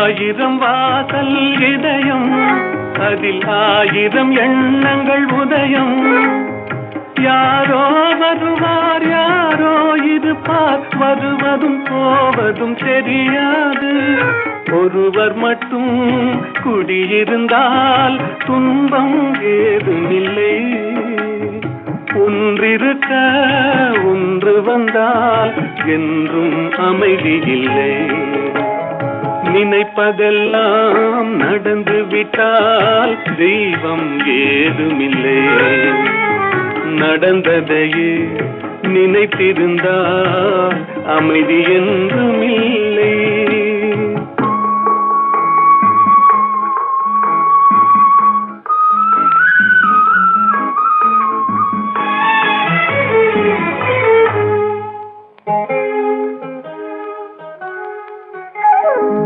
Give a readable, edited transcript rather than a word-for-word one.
ஆயிரம் வாசல் இதயம், அதில் ஆயிரம் எண்ணங்கள் உதயம். யாரோ வருவார் யாரோ இருப்பார், வருவதும் போவதும் தெரியாது. ஒருவர் மட்டும் குடியிருந்தால் துன்பம் ஏதுமில்லை. ஒன்றிருக்க ஒன்று வந்தால் என்றும் அமைதி இல்லை. நினைப்பதெல்லாம் நடந்து விட்டால் தெய்வம் ஏதுமில்லை. நடந்ததையே நினைத்திருந்தால் அமைதி என்றும் இல்லை.